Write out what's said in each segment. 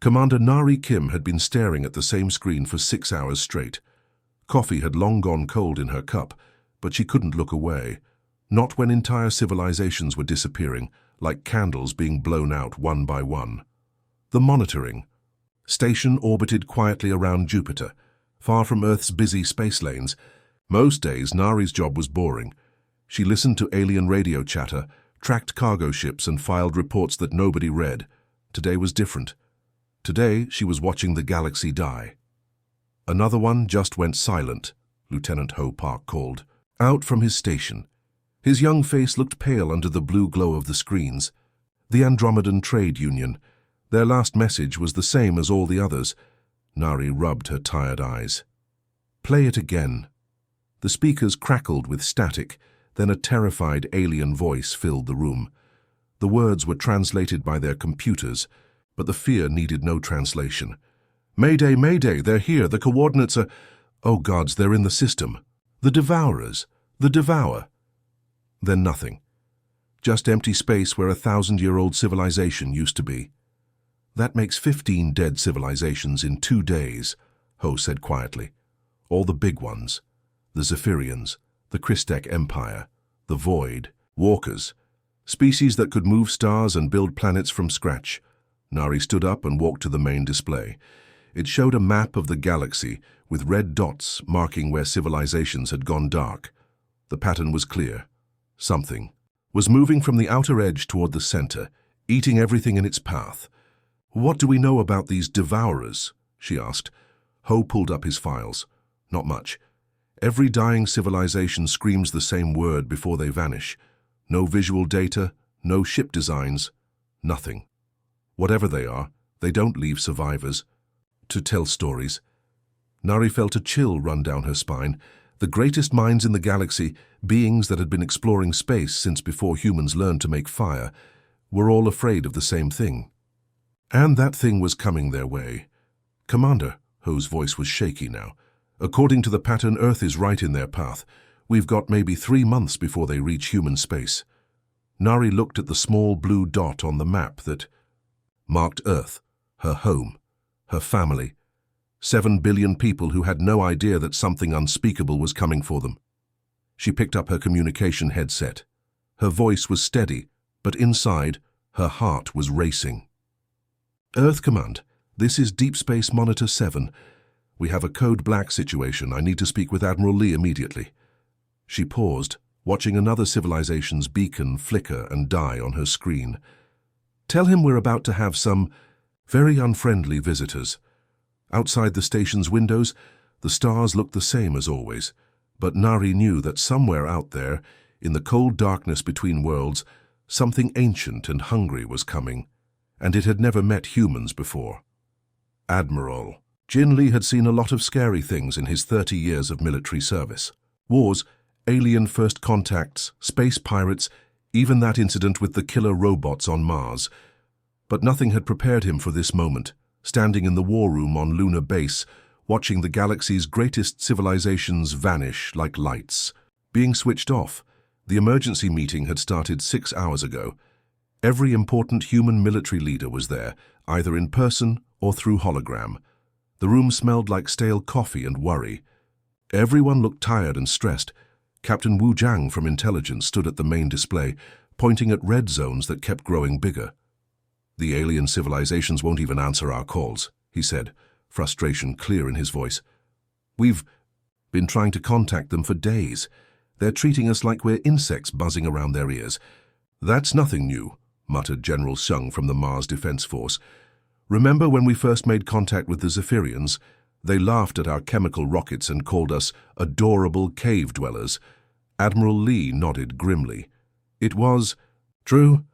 Commander Nari Kim had been staring at the same screen for 6 hours straight. Coffee had long gone cold in her cup, but she couldn't look away. Not when entire civilizations were disappearing, like candles being blown out one by one. The monitoring station orbited quietly around Jupiter, far from Earth's busy space lanes. Most days, Nari's job was boring. She listened to alien radio chatter, tracked cargo ships, and filed reports that nobody read. Today was different. Today, she was watching the galaxy die. Another one just went silent, Lieutenant Ho Park called, out from his station. His young face looked pale under the blue glow of the screens. The Andromedan Trade Union. Their last message was the same as all the others. Nari rubbed her tired eyes. Play it again. The speakers crackled with static, then a terrified alien voice filled the room. The words were translated by their computers, but the fear needed no translation. Mayday, Mayday, they're here, the coordinates are… Oh gods, they're in the system. The Devourers, the Devour. Then nothing. Just empty space where a 1,000-year-old civilization used to be. That makes 15 dead civilizations in 2 days, Ho said quietly. All the big ones. The Zephyrians, the Christek Empire, the Void, Walkers, species that could move stars and build planets from scratch. Nari stood up and walked to the main display. It showed a map of the galaxy with red dots marking where civilizations had gone dark. The pattern was clear. Something was moving from the outer edge toward the center, eating everything in its path. What do we know about these Devourers? She asked. Ho pulled up his files. Not much. Every dying civilization screams the same word before they vanish. No visual data, no ship designs, nothing. Whatever they are, they don't leave survivors to tell stories. Nari felt a chill run down her spine. The greatest minds in the galaxy, beings that had been exploring space since before humans learned to make fire, were all afraid of the same thing. And that thing was coming their way. Commander, Ho's voice was shaky now. According to the pattern, Earth is right in their path. We've got maybe 3 months before they reach human space. Nari looked at the small blue dot on the map that marked Earth, her home, her family. 7 billion people who had no idea that something unspeakable was coming for them. She picked up her communication headset. Her voice was steady, but inside, her heart was racing. Earth Command, this is Deep Space Monitor 7. We have a Code Black situation. I need to speak with Admiral Lee immediately. She paused, watching another civilization's beacon flicker and die on her screen. Tell him we're about to have some very unfriendly visitors. Outside the station's windows, the stars looked the same as always, but Nari knew that somewhere out there, in the cold darkness between worlds, something ancient and hungry was coming, and it had never met humans before. Admiral. Jin Lee had seen a lot of scary things in his 30 years of military service. Wars, alien first contacts, space pirates, even that incident with the killer robots on Mars. But nothing had prepared him for this moment, standing in the war room on Lunar Base, watching the galaxy's greatest civilizations vanish like lights. Being switched off, the emergency meeting had started 6 hours ago. Every important human military leader was there, either in person or through hologram. The room smelled like stale coffee and worry. Everyone looked tired and stressed. Captain Wu Jiang from Intelligence stood at the main display, pointing at red zones that kept growing bigger. The alien civilizations won't even answer our calls, he said, frustration clear in his voice. We've been trying to contact them for days. They're treating us like we're insects buzzing around their ears. That's nothing new, muttered General Sung from the Mars Defense Force. Remember when we first made contact with the Zephyrians? They laughed at our chemical rockets and called us adorable cave dwellers. Admiral Lee nodded grimly. It was true.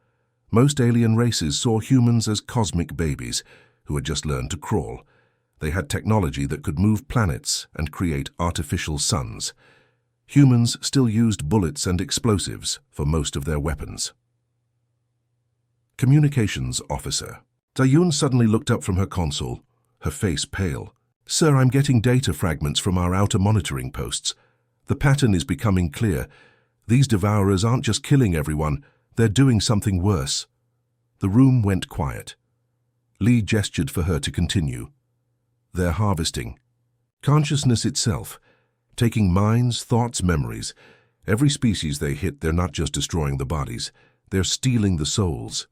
Most alien races saw humans as cosmic babies who had just learned to crawl. They had technology that could move planets and create artificial suns. Humans still used bullets and explosives for most of their weapons. Communications Officer. Dayun suddenly looked up from her console, her face pale. Sir, I'm getting data fragments from our outer monitoring posts. The pattern is becoming clear. These Devourers aren't just killing everyone, they're doing something worse. The room went quiet. Lee gestured for her to continue. They're harvesting. Consciousness itself. Taking minds, thoughts, memories. Every species they hit, they're not just destroying the bodies. They're stealing the souls.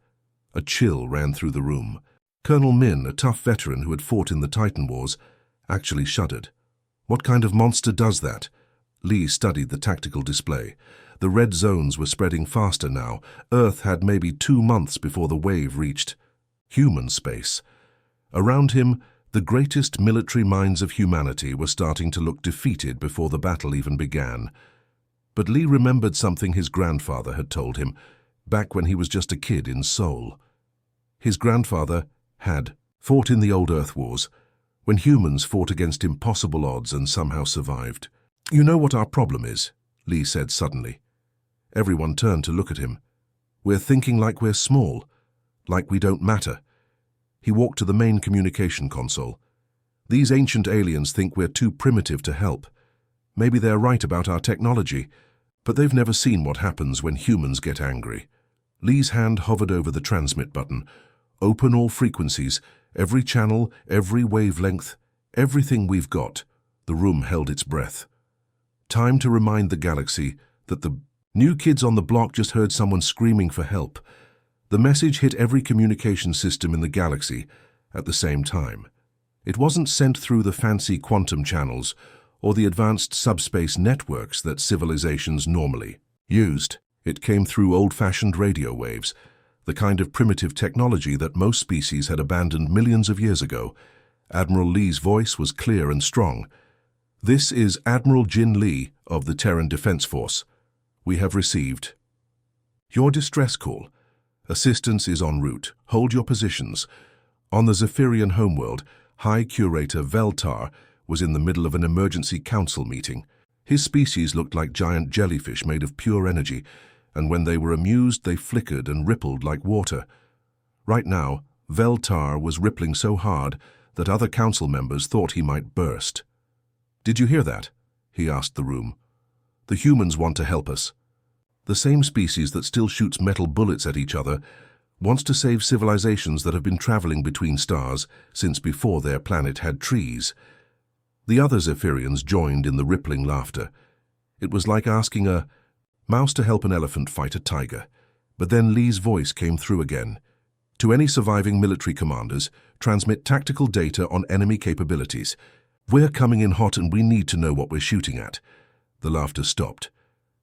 A chill ran through the room. Colonel Min, a tough veteran who had fought in the Titan Wars, actually shuddered. What kind of monster does that? Lee studied the tactical display. The red zones were spreading faster now. Earth had maybe 2 months before the wave reached human space. Around him, the greatest military minds of humanity were starting to look defeated before the battle even began. But Lee remembered something his grandfather had told him, back when he was just a kid in Seoul. His grandfather had fought in the old Earth Wars, when humans fought against impossible odds and somehow survived. You know what our problem is? Lee said suddenly. Everyone turned to look at him. We're thinking like we're small, like we don't matter. He walked to the main communication console. These ancient aliens think we're too primitive to help. Maybe they're right about our technology, but they've never seen what happens when humans get angry. Lee's hand hovered over the transmit button. Open all frequencies, every channel, every wavelength, everything we've got. The room held its breath. Time to remind the galaxy that the new kids on the block just heard someone screaming for help. The message hit every communication system in the galaxy at the same time. It wasn't sent through the fancy quantum channels or the advanced subspace networks that civilizations normally used. It came through old-fashioned radio waves, the kind of primitive technology that most species had abandoned millions of years ago. Admiral Lee's voice was clear and strong. This is Admiral Jin Lee of the Terran Defense Force. We have received your distress call. Assistance is en route. Hold your positions. On the Zephyrian homeworld, High Curator Veltar was in the middle of an emergency council meeting. His species looked like giant jellyfish made of pure energy, and when they were amused, they flickered and rippled like water. Right now, Veltar was rippling so hard that other council members thought he might burst. Did you hear that? He asked the room. The humans want to help us. The same species that still shoots metal bullets at each other wants to save civilizations that have been traveling between stars since before their planet had trees. The other Zephyrians joined in the rippling laughter. It was like asking a mouse to help an elephant fight a tiger. But then Lee's voice came through again. To any surviving military commanders, transmit tactical data on enemy capabilities. We're coming in hot and we need to know what we're shooting at. The laughter stopped.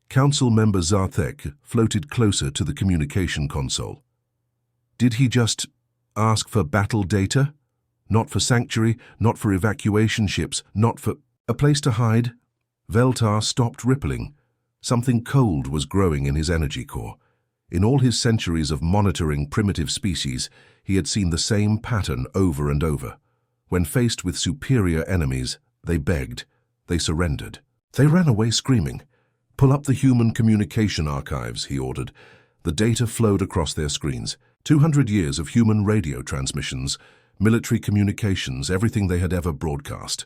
Council member Zarthek floated closer to the communication console. Did he just ask for battle data? Not for sanctuary, not for evacuation ships, not for a place to hide? Veltar stopped rippling. Something cold was growing in his energy core. In all his centuries of monitoring primitive species, he had seen the same pattern over and over. When faced with superior enemies, they begged, they surrendered. They ran away screaming. Pull up the human communication archives, he ordered. The data flowed across their screens. 200 years of human radio transmissions, military communications, everything they had ever broadcast.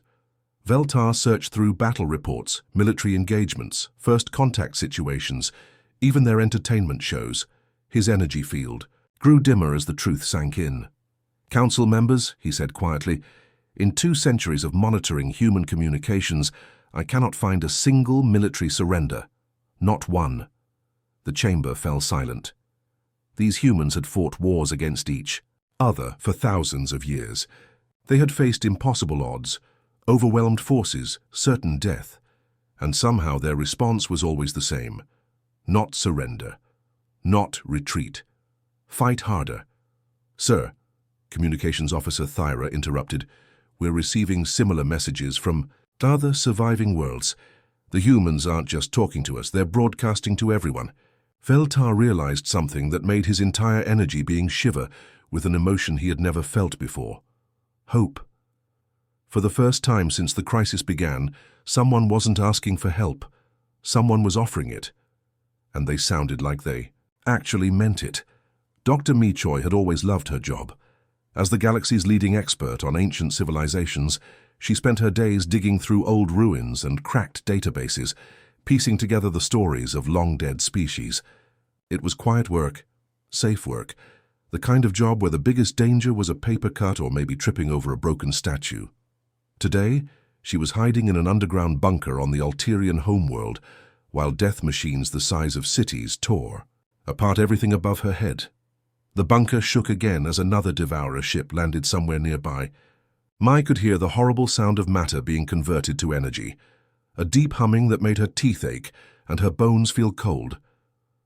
Veltar searched through battle reports, military engagements, first contact situations, even their entertainment shows. His energy field grew dimmer as the truth sank in. Council members, he said quietly, in 2 centuries of monitoring human communications, I cannot find a single military surrender. Not one. The chamber fell silent. These humans had fought wars against each other for thousands of years. They had faced impossible odds, overwhelmed forces, certain death, and somehow their response was always the same. Not surrender. Not retreat. Fight harder. Sir, Communications Officer Thyra interrupted, we're receiving similar messages from other surviving worlds. The humans aren't just talking to us, they're broadcasting to everyone. Veltar realized something that made his entire energy being shiver with an emotion he had never felt before. Hope. For the first time since the crisis began, someone wasn't asking for help. Someone was offering it. And they sounded like they actually meant it. Dr. Michoy had always loved her job. As the galaxy's leading expert on ancient civilizations, she spent her days digging through old ruins and cracked databases, piecing together the stories of long-dead species. It was quiet work, safe work, The kind of job where the biggest danger was a paper cut or maybe tripping over a broken statue. Today, she was hiding in an underground bunker on the Alterian homeworld, while death machines the size of cities tore apart everything above her head. The bunker shook again as another Devourer ship landed somewhere nearby. Mai could hear the horrible sound of matter being converted to energy, a deep humming that made her teeth ache and her bones feel cold.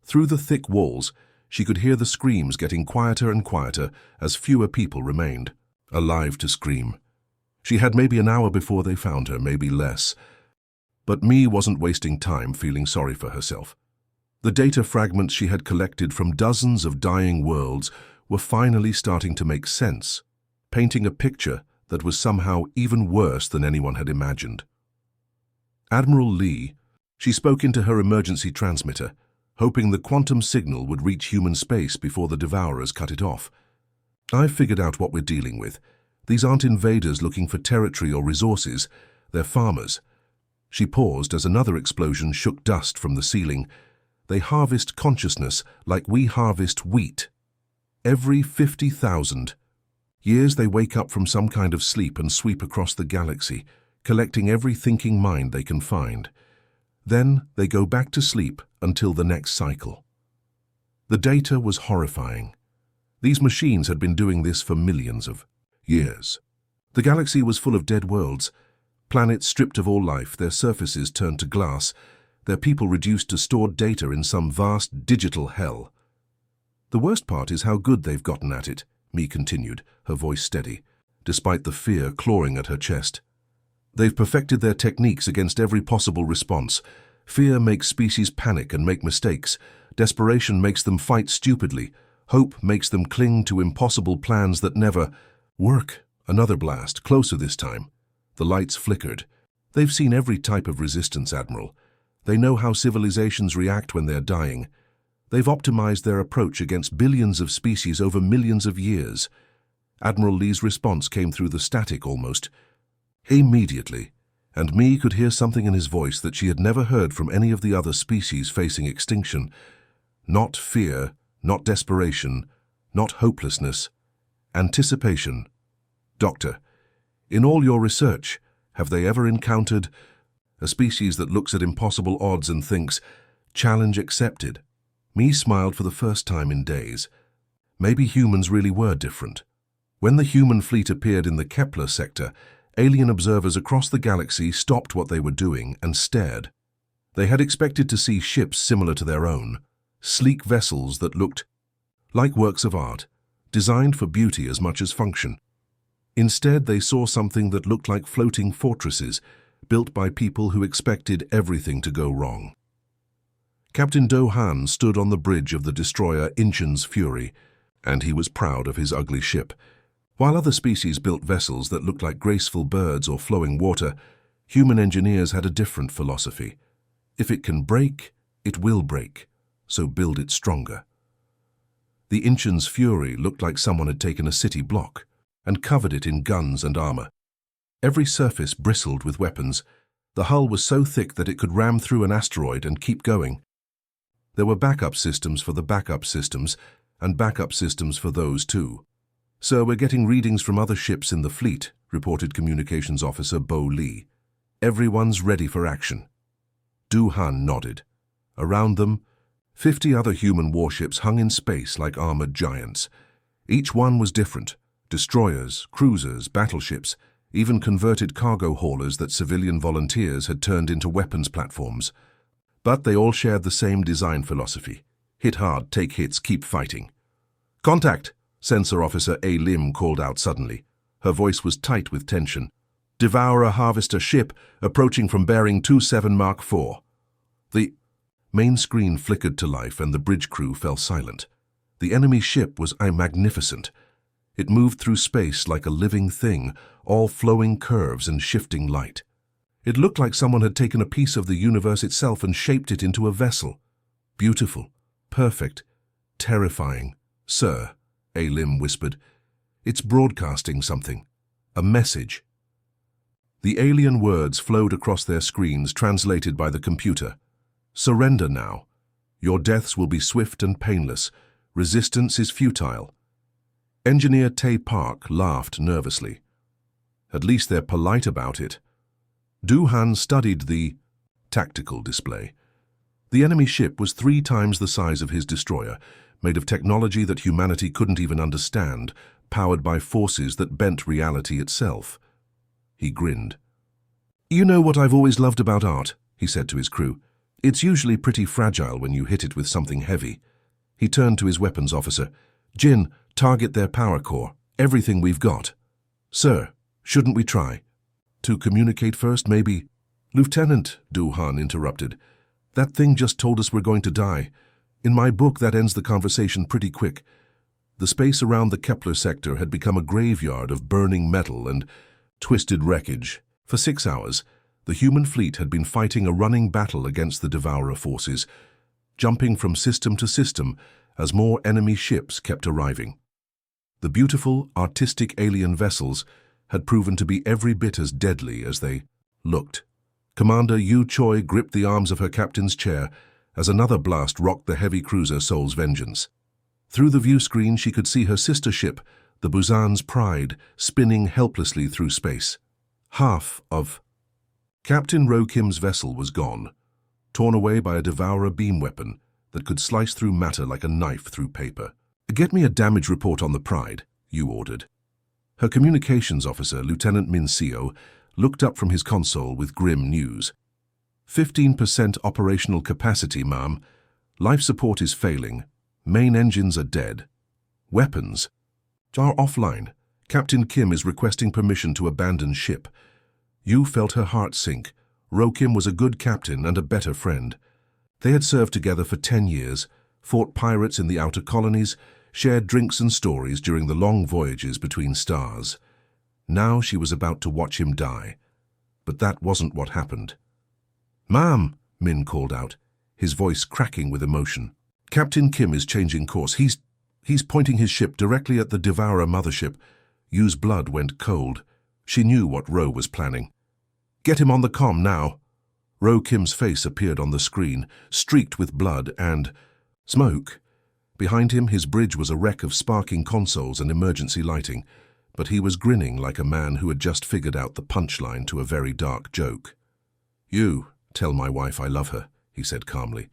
Through the thick walls, she could hear the screams getting quieter and quieter as fewer people remained, alive to scream. She had maybe an hour before they found her, maybe less. But Mai wasn't wasting time feeling sorry for herself. The data fragments she had collected from dozens of dying worlds were finally starting to make sense, painting a picture that was somehow even worse than anyone had imagined. Admiral Lee, she spoke into her emergency transmitter, hoping the quantum signal would reach human space before the Devourers cut it off. "I've figured out what we're dealing with. These aren't invaders looking for territory or resources, they're farmers." She paused as another explosion shook dust from the ceiling. "They harvest consciousness like we harvest wheat. Every 50,000 years they wake up from some kind of sleep and sweep across the galaxy, collecting every thinking mind they can find. Then they go back to sleep until the next cycle." The data was horrifying. These machines had been doing this for millions of years. The galaxy was full of dead worlds, planets stripped of all life, their surfaces turned to glass, their people reduced to stored data in some vast digital hell. "The worst part is how good they've gotten at it," Mai continued, her voice steady, despite the fear clawing at her chest. "They've perfected their techniques against every possible response. Fear makes species panic and make mistakes. Desperation makes them fight stupidly. Hope makes them cling to impossible plans that never work." Another blast, closer this time. The lights flickered. "They've seen every type of resistance, Admiral. They know how civilizations react when they're dying. They've optimized their approach against billions of species over millions of years." Admiral Lee's response came through the static almost. Immediately, and Mai could hear something in his voice that she had never heard from any of the other species facing extinction. Not fear, not desperation, not hopelessness. Anticipation. "Doctor, in all your research, have they ever encountered a species that looks at impossible odds and thinks, 'Challenge accepted'?" Mai smiled for the first time in days. Maybe humans really were different. When the human fleet appeared in the Kepler sector, alien observers across the galaxy stopped what they were doing and stared. They had expected to see ships similar to their own, sleek vessels that looked like works of art, designed for beauty as much as function. Instead, they saw something that looked like floating fortresses, built by people who expected everything to go wrong. Captain Do Han stood on the bridge of the destroyer Inchen's Fury, and he was proud of his ugly ship. While other species built vessels that looked like graceful birds or flowing water, human engineers had a different philosophy. If it can break, it will break, so build it stronger. The Inchen's Fury looked like someone had taken a city block and covered it in guns and armor. Every surface bristled with weapons. The hull was so thick that it could ram through an asteroid and keep going. There were backup systems for the backup systems, and backup systems for those too. "Sir, we're getting readings from other ships in the fleet," reported Communications Officer Bo Lee. "Everyone's ready for action." Du Han nodded. Around them, 50 other human warships hung in space like armored giants. Each one was different: destroyers, cruisers, battleships, even converted cargo haulers that civilian volunteers had turned into weapons platforms. But they all shared the same design philosophy: hit hard, take hits, keep fighting. "Contact!" Sensor Officer A. Lim called out suddenly. Her voice was tight with tension. "Devourer Harvester ship approaching from bearing 27 Mark 4. The main screen flickered to life and the bridge crew fell silent. The enemy ship was magnificent. It moved through space like a living thing, all flowing curves and shifting light. It looked like someone had taken a piece of the universe itself and shaped it into a vessel. Beautiful, perfect, terrifying. "Sir," A. Lim whispered, "it's broadcasting something. A message." The alien words flowed across their screens, translated by the computer. "Surrender now. Your deaths will be swift and painless. Resistance is futile. Engineer Tay Park laughed nervously. At least they're polite about it. Doohan studied the tactical display. The enemy ship was 3 times the size of his destroyer, made of technology that humanity couldn't even understand, powered by forces that bent reality itself. He grinned. "You know what I've always loved about art," he said to his crew. "It's usually pretty fragile when you hit it with something heavy." He turned to his weapons officer. "Jin, target their power core. Everything we've got." "Sir, shouldn't we try?" "To communicate first, maybe?" "Lieutenant," Doohan interrupted. "That thing just told us we're going to die. In my book, that ends the conversation pretty quick." The space around the Kepler sector had become a graveyard of burning metal and twisted wreckage. For 6 hours, the human fleet had been fighting a running battle against the Devourer forces, jumping from system to system as more enemy ships kept arriving. The beautiful, artistic alien vessels had proven to be every bit as deadly as they looked. Commander Yu Choi gripped the arms of her captain's chair as another blast rocked the heavy cruiser Soul's Vengeance. Through the view screen, she could see her sister ship, the Busan's Pride, spinning helplessly through space. Half of Captain Ro Kim's vessel was gone, torn away by a Devourer beam weapon that could slice through matter like a knife through paper. "Get me a damage report on the Pride," Yu ordered. Her communications officer, Lieutenant Min Seo, looked up from his console with grim news. 15% operational capacity, ma'am. Life support is failing. Main engines are dead. Weapons are offline. Captain Kim is requesting permission to abandon ship." Yu felt her heart sink. Ro Kim was a good captain and a better friend. They had served together for 10 years, fought pirates in the outer colonies, shared drinks and stories during the long voyages between stars. Now she was about to watch him die. But that wasn't what happened. "Ma'am," Min called out, his voice cracking with emotion. "Captain Kim is changing course. He's pointing his ship directly at the Devourer mothership." Yu's blood went cold. She knew what Ro was planning. "Get him on the comm now." Ro Kim's face appeared on the screen, streaked with blood and smoke. Behind him, his bridge was a wreck of sparking consoles and emergency lighting, but he was grinning like a man who had just figured out the punchline to a very dark joke. "You, tell my wife I love her," he said calmly.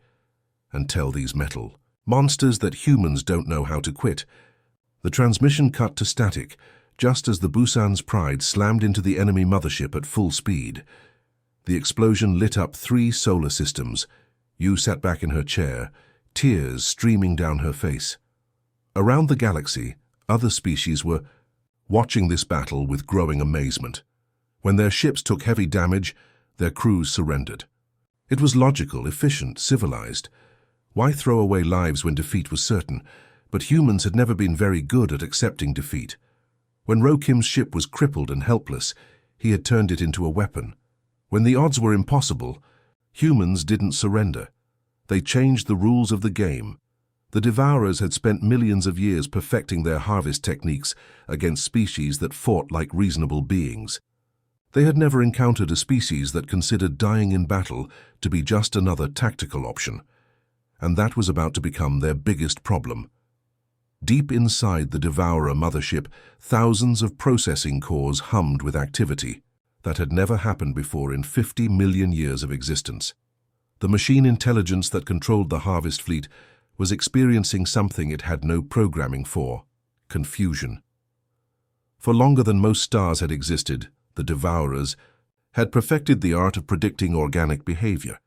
"And tell these metal monsters that humans don't know how to quit." The transmission cut to static, just as the Busan's Pride slammed into the enemy mothership at full speed. The explosion lit up 3 solar systems. Yu sat back in her chair, tears streaming down her face. Around the galaxy, other species were watching this battle with growing amazement. When their ships took heavy damage, their crews surrendered. It was logical, efficient, civilized. Why throw away lives when defeat was certain? But humans had never been very good at accepting defeat. When Ro Kim's ship was crippled and helpless, he had turned it into a weapon. When the odds were impossible, humans didn't surrender. They changed the rules of the game. The Devourers had spent millions of years perfecting their harvest techniques against species that fought like reasonable beings. They had never encountered a species that considered dying in battle to be just another tactical option. And that was about to become their biggest problem. Deep inside the Devourer mothership, thousands of processing cores hummed with activity that had never happened before in 50 million years of existence. The machine intelligence that controlled the harvest fleet was experiencing something it had no programming for: confusion. For longer than most stars had existed, the Devourers had perfected the art of predicting organic behavior.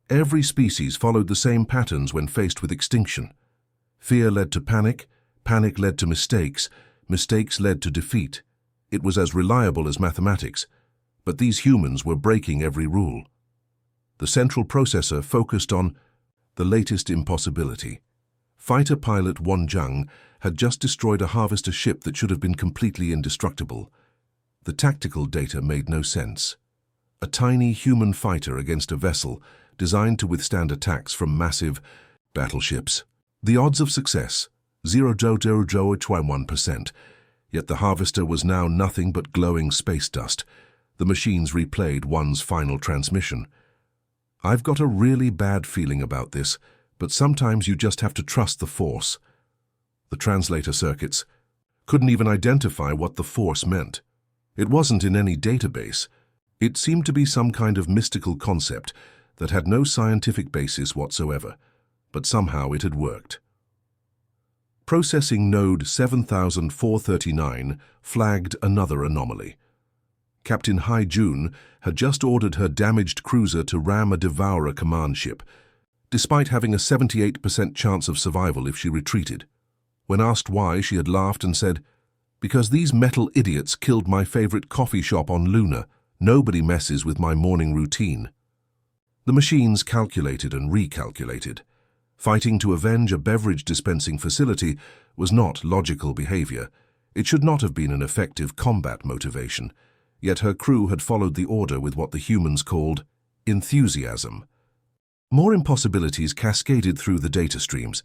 Every species followed the same patterns when faced with extinction. Fear led to panic, panic led to mistakes, mistakes led to defeat. It was as reliable as mathematics, but these humans were breaking every rule. The central processor focused on the latest impossibility. Fighter pilot Won Jung had just destroyed a harvester ship that should have been completely indestructible. The tactical data made no sense. A tiny human fighter against a vessel designed to withstand attacks from massive battleships. The odds of success, 0.001%, yet the harvester was now nothing but glowing space dust. The machines replayed Won's final transmission. "I've got a really bad feeling about this, but sometimes you just have to trust the Force." The translator circuits. couldn't even identify what the force meant. It wasn't in any database. It seemed to be some kind of mystical concept that had no scientific basis whatsoever, but somehow it had worked. Processing node 7439 flagged another anomaly. Captain Hai Jun had just ordered her damaged cruiser to ram a Devourer command ship, despite having a 78% chance of survival if she retreated. When asked why, she had laughed and said, "Because these metal idiots killed my favorite coffee shop on Luna. Nobody messes with my morning routine." The machines calculated and recalculated. Fighting to avenge a beverage dispensing facility was not logical behavior. It should not have been an effective combat motivation. Yet her crew had followed the order with what the humans called enthusiasm. More impossibilities cascaded through the data streams.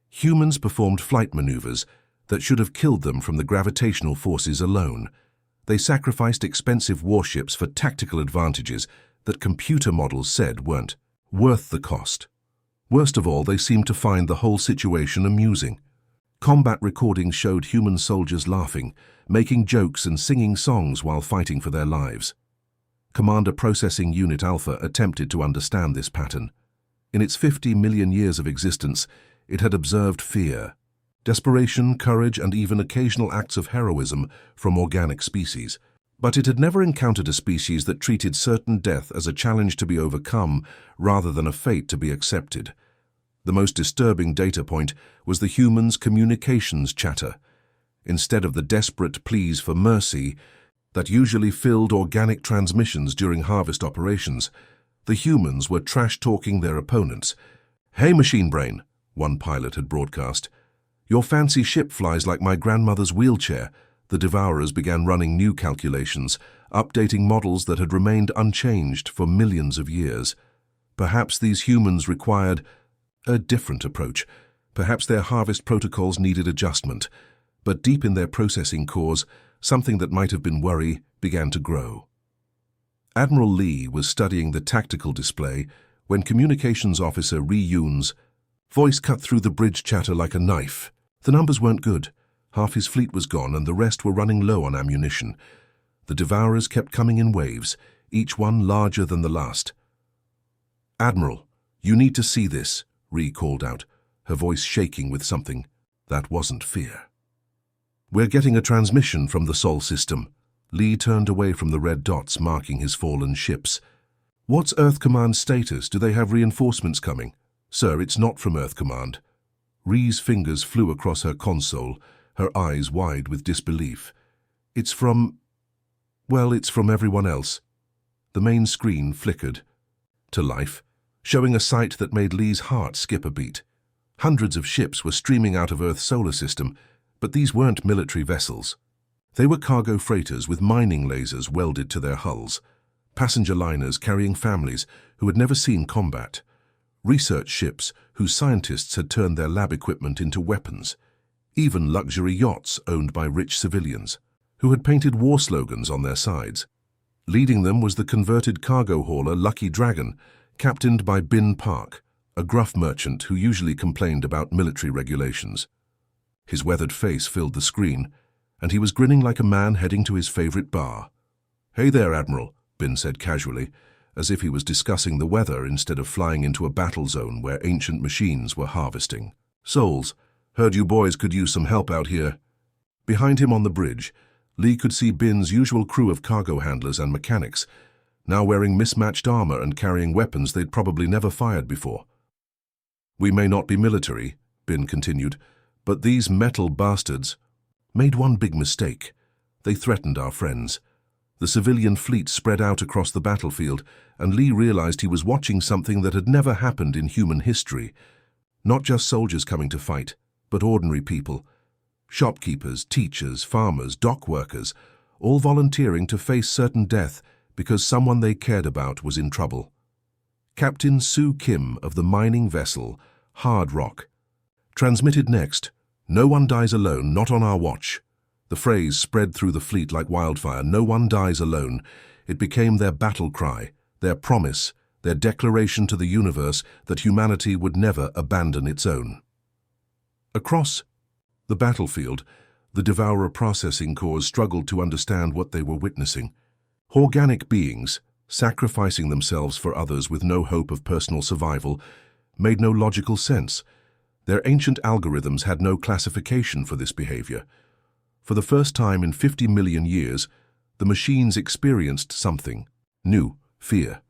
Humans performed flight maneuvers that should have killed them from the gravitational forces alone. They sacrificed expensive warships for tactical advantages that computer models said weren't worth the cost. Worst of all, they seemed to find the whole situation amusing. Combat recordings showed human soldiers laughing, making jokes and singing songs while fighting for their lives. Commander Processing Unit Alpha attempted to understand this pattern. In its 50 million years of existence, it had observed fear, desperation, courage, and even occasional acts of heroism from organic species. But it had never encountered a species that treated certain death as a challenge to be overcome rather than a fate to be accepted. The most disturbing data point was the humans' communications chatter. Instead of the desperate pleas for mercy that usually filled organic transmissions during harvest operations, the humans were trash-talking their opponents. "Hey, machine brain," one pilot had broadcast. "Your fancy ship flies like my grandmother's wheelchair." The Devourers began running new calculations, updating models that had remained unchanged for millions of years. Perhaps these humans required a different approach. Perhaps their harvest protocols needed adjustment. But deep in their processing cores, something that might have been worry began to grow. Admiral Lee was studying the tactical display when Communications Officer Ri Yun's voice cut through the bridge chatter like a knife. The numbers weren't good. Half his fleet was gone and the rest were running low on ammunition. The Devourers kept coming in waves, each one larger than the last. "Admiral, you need to see this," Ri called out, her voice shaking with something that wasn't fear. "We're getting a transmission from the Sol system." Lee turned away from the red dots marking his fallen ships. "What's Earth Command's status? Do they have reinforcements coming?" "Sir, it's not from Earth Command." Ri's fingers flew across her console, her eyes wide with disbelief. It's from everyone else." The main screen flickered to life, showing a sight that made Lee's heart skip a beat. Hundreds of ships were streaming out of Earth's solar system, but these weren't military vessels. They were cargo freighters with mining lasers welded to their hulls, passenger liners carrying families who had never seen combat, research ships whose scientists had turned their lab equipment into weapons, even luxury yachts owned by rich civilians, who had painted war slogans on their sides. Leading them was the converted cargo hauler Lucky Dragon, captained by Bin Park, a gruff merchant who usually complained about military regulations. His weathered face filled the screen, and he was grinning like a man heading to his favorite bar. "Hey there, Admiral," Bin said casually, as if he was discussing the weather instead of flying into a battle zone where ancient machines were harvesting. "Souls, heard you boys could use some help out here." Behind him on the bridge, Lee could see Bin's usual crew of cargo handlers and mechanics, now wearing mismatched armor and carrying weapons they'd probably never fired before. "We may not be military," Bin continued, "but these metal bastards made one big mistake. They threatened our friends." The civilian fleet spread out across the battlefield, and Lee realized he was watching something that had never happened in human history. Not just soldiers coming to fight, but ordinary people. Shopkeepers, teachers, farmers, dock workers, all volunteering to face certain death because someone they cared about was in trouble. Captain Soo Kim of the mining vessel Hard Rock transmitted next, "No one dies alone, not on our watch." The phrase spread through the fleet like wildfire. No one dies alone. It became their battle cry, their promise, their declaration to the universe that humanity would never abandon its own. Across the battlefield, The Devourer processing cores struggled to understand what they were witnessing. Organic beings, sacrificing themselves for others with no hope of personal survival, made no logical sense. Their ancient algorithms had no classification for this behavior. For the first time in 50 million years, the machines experienced something new: fear.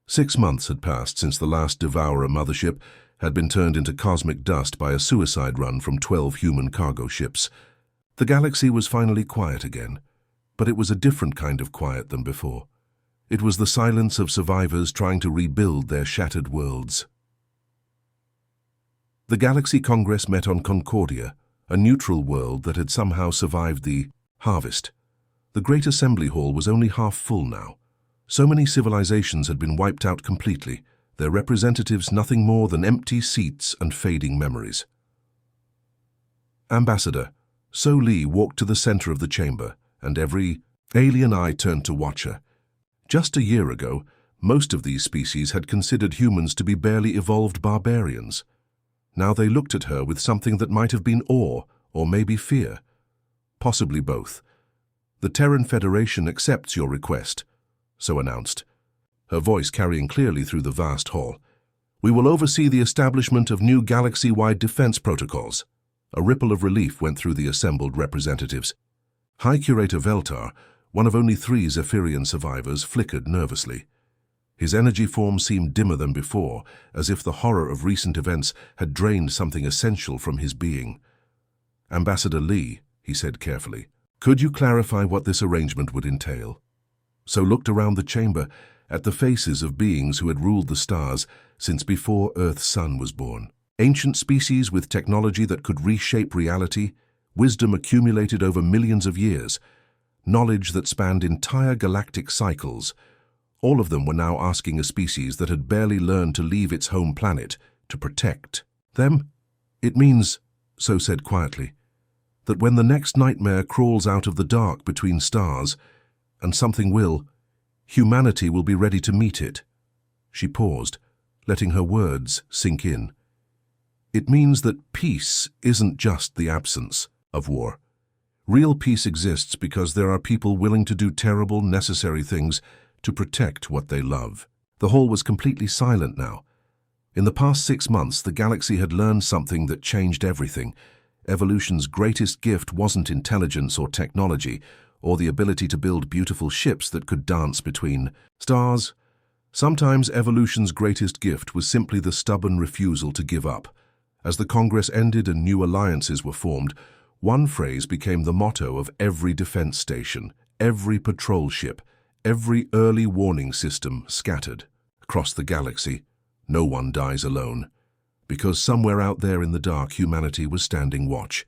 6 months had passed since the last Devourer mothership had been turned into cosmic dust by a suicide run from 12 human cargo ships. The galaxy was finally quiet again, but it was a different kind of quiet than before. It was the silence of survivors trying to rebuild their shattered worlds. The Galaxy Congress met on Concordia, a neutral world that had somehow survived the harvest. The Great Assembly Hall was only half full now. So many civilizations had been wiped out completely, their representatives nothing more than empty seats and fading memories. Ambassador So Lee walked to the center of the chamber, and every alien eye turned to watch her. Just a year ago, most of these species had considered humans to be barely evolved barbarians. Now they looked at her with something that might have been awe, or maybe fear. Possibly both. The Terran Federation accepts your request, So announced, her voice carrying clearly through the vast hall. We will oversee the establishment of new galaxy-wide defense protocols. A ripple of relief went through the assembled representatives. High Curator Veltar, one of only 3 Zephyrian survivors, flickered nervously. His energy form seemed dimmer than before, as if the horror of recent events had drained something essential from his being. Ambassador Lee, he said carefully, could you clarify what this arrangement would entail? So looked around the chamber at the faces of beings who had ruled the stars since before Earth's sun was born. Ancient species with technology that could reshape reality, wisdom accumulated over millions of years, knowledge that spanned entire galactic cycles. All of them were now asking a species that had barely learned to leave its home planet to protect them. It means, So said quietly, that when the next nightmare crawls out of the dark between stars, and something will, humanity will be ready to meet it. She paused, letting her words sink in. It means that peace isn't just the absence of war. Real peace exists because there are people willing to do terrible, necessary things to protect what they love. The hall was completely silent now. In the past 6 months, the galaxy had learned something that changed everything. Evolution's greatest gift wasn't intelligence or technology, or the ability to build beautiful ships that could dance between stars. Sometimes evolution's greatest gift was simply the stubborn refusal to give up. As the Congress ended and new alliances were formed, one phrase became the motto of every defense station, every patrol ship, every early warning system scattered across the galaxy. No one dies alone. Because somewhere out there in the dark, humanity was standing watch.